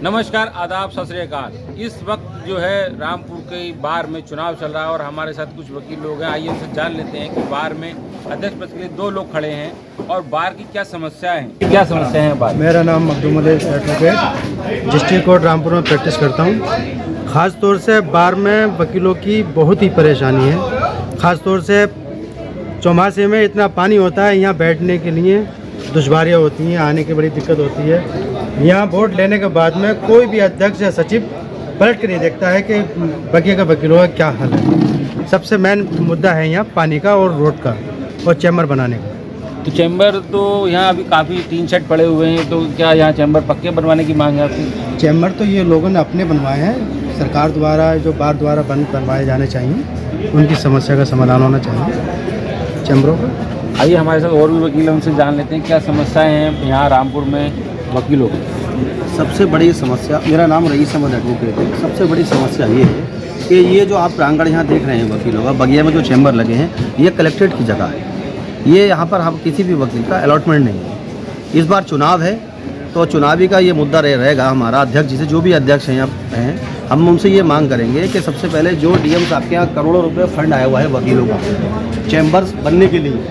नमस्कार, आदाब, सत श्री अकाल। इस वक्त जो है रामपुर के बार में चुनाव चल रहा है और हमारे साथ कुछ वकील लोग हैं। आइए उनसे जान लेते हैं कि बार में अध्यक्ष पद के लिए 2 लोग खड़े हैं और बार की क्या समस्याएं हैं। क्या समस्या है बार? मेरा नाम Makhdoom advocate, district court Rampur में प्रैक्टिस करता हूँ। ख़ास तौर से बार में वकीलों की बहुत ही परेशानी है। ख़ास तौर से चौमासे में इतना पानी होता है, यहाँ बैठने के लिए दुश्वारियाँ होती हैं, आने की बड़ी दिक्कत होती है। यहाँ वोट लेने के बाद में कोई भी अध्यक्ष या सचिव पलट के नहीं देखता है कि बाकी का वकीलों का क्या हाल है। सबसे मेन मुद्दा है यहाँ पानी का और रोड का और चैम्बर बनाने का। तो चैम्बर तो यहाँ अभी काफ़ी टीन शेड पड़े हुए हैं, तो क्या यहाँ चैम्बर पक्के बनवाने की मांग है आपकी? चैम्बर तो ये लोगों ने अपने बनवाए हैं, सरकार द्वारा जो बार द्वारा बनवाए जाने चाहिए, उनकी समस्या का समाधान होना चाहिए चैम्बरों का। आइए हमारे साथ और भी वकील हैं, उनसे जान लेते हैं क्या समस्याएं हैं यहाँ रामपुर में वकीलों की। सबसे बड़ी समस्या, मेरा नाम रईस अहमद एडवोकेट है। सबसे बड़ी समस्या ये है कि ये जो आप प्रांगण यहाँ देख रहे हैं वकीलों का, बगिया में जो चैम्बर लगे हैं, ये कलेक्ट्रेट की जगह है। ये यहाँ पर हम किसी भी वकील का अलॉटमेंट नहीं है। इस बार चुनाव है तो चुनावी का ये मुद्दा रहेगा। हमारा अध्यक्ष जिसे जो भी अध्यक्ष हैं यहाँ हैं, हम उनसे ये मांग करेंगे कि सबसे पहले जो डीएम साहब के यहाँ करोड़ों रुपये फंड आया हुआ है वकीलों का चैम्बर्स बनने के लिए,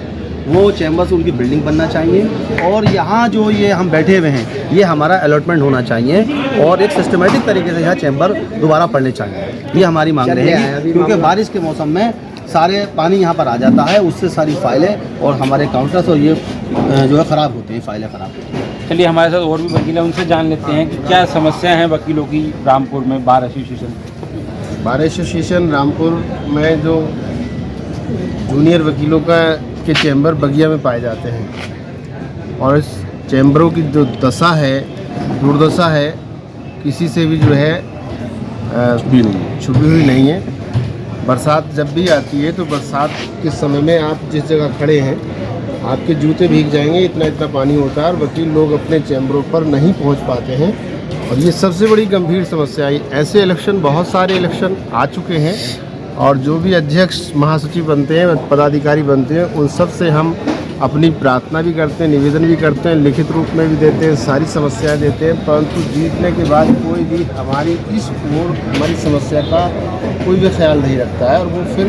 वो चैम्बर्स उनकी बिल्डिंग बनना चाहिए और यहाँ जो ये हम बैठे हुए हैं ये हमारा अलॉटमेंट होना चाहिए और एक सिस्टमेटिक तरीके से यहाँ चैम्बर दोबारा पड़ने चाहिए। ये हमारी मांग रहेगी, क्योंकि बारिश के मौसम में सारे पानी यहाँ पर आ जाता है, उससे सारी फाइलें और हमारे काउंटर्स और ये जो है ख़राब होते हैं, फाइलें ख़राब होती हैं। चलिए हमारे साथ और भी वकील हैं, उनसे जान लेते हैं कि क्या समस्या है वकीलों की रामपुर में bar association. Bar association Rampur में जो जूनियर वकीलों का के चैम्बर बगिया में पाए जाते हैं और इस चैम्बरों की जो दशा है, दुर्दशा है, किसी से भी जो है छुपी हुई नहीं है। बरसात जब भी आती है तो बरसात के समय में आप जिस जगह खड़े हैं आपके जूते भीग जाएंगे, इतना इतना पानी होता है और वकील लोग अपने चैम्बरों पर नहीं पहुंच पाते हैं और ये सबसे बड़ी गंभीर समस्या है। ऐसे इलेक्शन, बहुत सारे इलेक्शन आ चुके हैं और जो भी अध्यक्ष महासचिव बनते हैं, पदाधिकारी बनते हैं, उन सब से हम अपनी प्रार्थना भी करते हैं, निवेदन भी करते हैं, लिखित रूप में भी देते हैं, सारी समस्याएं देते हैं, परंतु जीतने के बाद कोई भी हमारी इस ओर हमारी समस्या का कोई भी ख्याल नहीं रखता है और वो फिर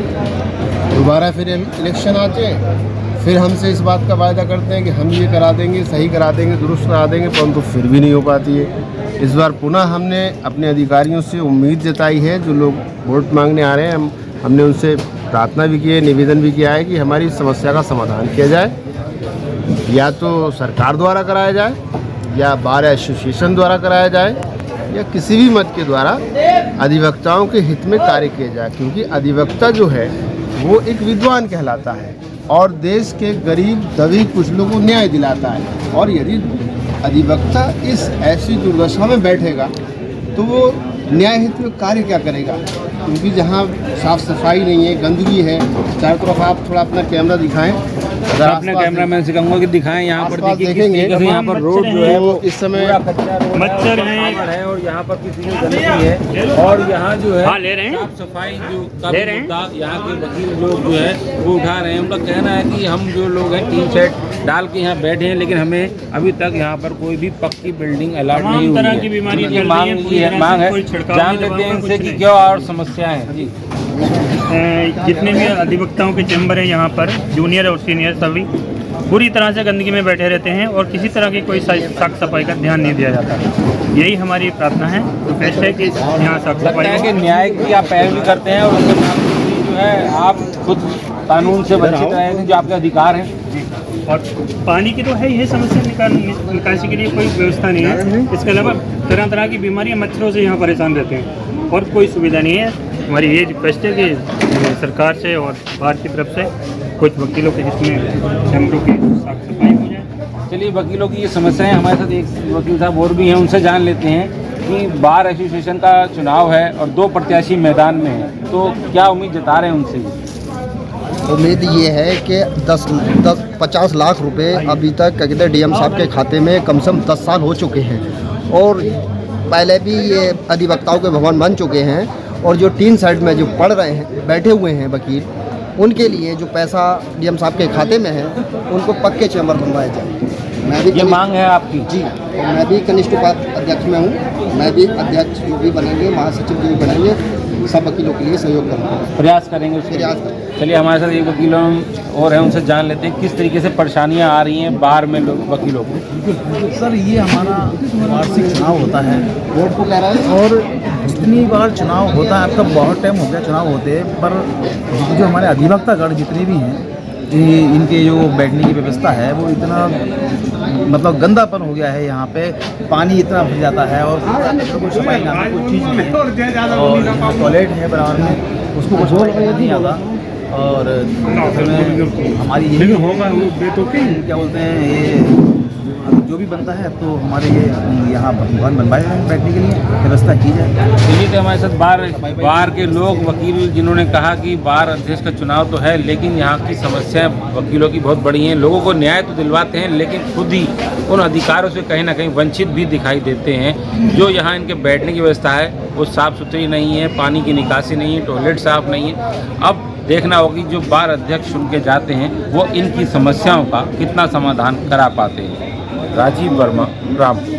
दोबारा फिर इलेक्शन आते हैं, फिर हमसे इस बात का वायदा करते हैं कि हम ये करा देंगे, सही करा देंगे, दुरुस्त करा देंगे, परंतु फिर भी नहीं हो पाती है। इस बार पुनः हमने अपने अधिकारियों से उम्मीद जताई है, जो लोग वोट मांगने आ रहे हैं, हमने उनसे प्रार्थना भी की है, निवेदन भी किया है कि हमारी समस्या का समाधान किया जाए, या तो सरकार द्वारा कराया जाए या बार एसोसिएशन द्वारा कराया जाए या किसी भी मत के द्वारा अधिवक्ताओं के हित में कार्य किया जाए, क्योंकि अधिवक्ता जो है वो एक विद्वान कहलाता है और देश के गरीब दबी कुछ लोगों को न्याय दिलाता है। और यदि अधिवक्ता इस ऐसी दुर्दशा में बैठेगा तो वो न्याय हित में कार्य क्या करेगा, क्योंकि जहाँ साफ सफाई नहीं है, गंदगी है चारों तरफ। आप थोड़ा अपना कैमरा दिखाएं, अपने कैमरामैन से कहूँगा कि दिखाएं, यहाँ पर देखेंगे यहाँ पर रोड जो है वो इस समय मच्छर है और यहाँ पर किसी की गंदगी है और यहाँ जो है साफ सफाई जो का मुद्दा यहाँ के वकील लोग जो है वो उठा रहे हैं। उनका कहना है कि हम जो लोग हैं टीन शेड डाल के यहाँ बैठे हैं, लेकिन हमें अभी तक यहाँ पर कोई भी पक्की बिल्डिंग अलॉट नहीं हुई है। ये मांग है, जान लेते हैं इनसे कि क्या और समस्या है। जी, जितने भी अधिवक्ताओं के चैम्बर हैं यहाँ पर, जूनियर और सीनियर सभी बुरी तरह से गंदगी में बैठे रहते हैं और किसी तरह की कोई साफ सफाई का ध्यान नहीं दिया जाता। यही हमारी प्रार्थना है, रिक्वेस्ट है कि यहाँ साफ सफाई के न्याय की आप पैरवी करते हैं और उसके साथ जो है आप खुद कानून से वंचित रहे हैं, जो आपके अधिकार हैं। और पानी की तो है ही समस्या, निकासी के लिए कोई व्यवस्था नहीं है। इसके अलावा तरह तरह की बीमारियाँ, मच्छरों से यहाँ परेशान रहते हैं और कोई सुविधा नहीं है। हमारी ये रिक्वेस्ट है कि सरकार से और बार की तरफ से कुछ वकीलों के हित में चैम्बरों की साफ सफाई हो जाए। चलिए, वकीलों की ये समस्याएं, हमारे साथ एक वकील साहब और भी हैं, उनसे जान लेते हैं कि बार एसोसिएशन का चुनाव है और 2 प्रत्याशी मैदान में हैं, तो क्या उम्मीद जता रहे हैं उनसे? उम्मीद ये है कि 50 लाख रुपए अभी तक कहते डीएम साहब के खाते में कम से कम 10 साल हो चुके हैं और पहले भी ये अधिवक्ताओं के भवन बन चुके हैं और जो टीन साइड में जो पढ़ रहे हैं, बैठे हुए हैं वकील, उनके लिए जो पैसा डीएम साहब के खाते में है उनको पक्के चैम्बर बनवाए जाए। मैं भी ये मांग है आपकी? जी, और मैं भी कनिष्ठ अध्यक्ष में हूँ। मैं भी अध्यक्ष जो भी बनेंगे, महासचिव जो भी बनेंगे, सब वकीलों के लिए सहयोग करूँगा, प्रयास करेंगे उसके लिए। प्रयास करूँगा। चलिए हमारे साथ एक वकील और हैं, उनसे जान लेते हैं किस तरीके से परेशानियां आ रही हैं बार में लोग वकीलों को। सर ये हमारा वार्षिक चुनाव होता है वोट को कह रहा है और जितनी बार चुनाव होता है, अब तक बहुत टाइम हो गया चुनाव होते, पर जो हमारे अधिवक्तागण जितने भी हैं, इनके जो बैठने की व्यवस्था है वो इतना मतलब गंदापन हो गया है। यहाँ पे पानी इतना भर जाता है और कोई सफाई नाम कोई चीज़ नहीं है, और टॉयलेट है बराबर में, उसको कुछ नहीं आता। और हमारी यही क्या बोलते हैं, ये जो भी बनता है तो हमारे ये यहाँ भवन बनवाए हैं, बैठने के लिए व्यवस्था की जाए। चलिए तो हमारे साथ बार के लोग वकील जिन्होंने कहा कि बार अध्यक्ष का चुनाव तो है, लेकिन यहाँ की समस्याएं वकीलों की बहुत बड़ी हैं। लोगों को न्याय तो दिलवाते हैं, लेकिन खुद ही उन अधिकारों से कहीं ना कहीं वंचित भी दिखाई देते हैं। जो यहाँ इनके बैठने की व्यवस्था है वो साफ़ सुथरी नहीं है, पानी की निकासी नहीं है, टॉयलेट साफ़ नहीं है। अब देखना होगी जो बार अध्यक्ष चुन के जाते हैं वो इनकी समस्याओं का कितना समाधान करा पाते हैं। राजीव वर्मा, रामपुर।